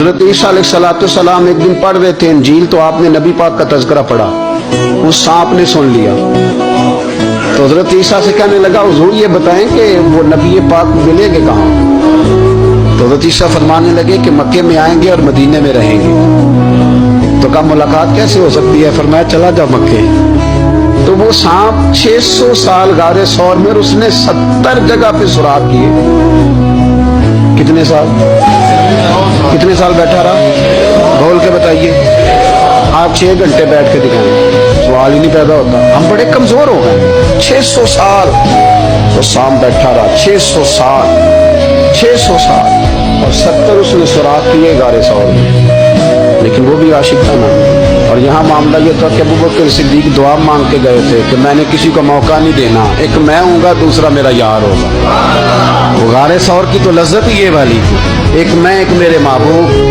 हज़रत ईसा अलैहिस्सलाम एक दिन पढ़ रहे थे इंजील, तो आपने नबी पाक का तज़किरा पढ़ा, उस सांप ने सुन लिया। तो हज़रत ईसा से कहने लगा, हुज़ूर ये बताएं कि वो नबी पाक मिलेंगे कहाँ? तो हज़रत ईसा फरमाने लगे कि मक्के में आएंगे और मदीने में रहेंगे। तो कहा मुलाकात कैसे हो सकती है? फरमाया चला जाओ मक्के। तो वो सांप 600 साल गारे सौर में, उसने 70 जगह पे सुराख किए। कितने साल बैठा रहा? बोल के बताइए। आप 6 घंटे बैठ के दिखाएं, सवाल ही नहीं पैदा होता। हम बड़े कमजोर हो गए। 600 साल तो सांप बैठा रहा, 600 साल और 70 उसने सुराख किए गारे सौर में, लेकिन वो भी आशिक था ना। और यहाँ मामला ये था कि अबू बकर सिद्दीक दुआ मांग के गए थे कि मैंने किसी को मौका नहीं देना, एक मैं हूँगा, दूसरा मेरा यार होगा। वो गारे सौर की तो लज्जत ही ये वाली थी, एक मैं, एक मेरे महबूब।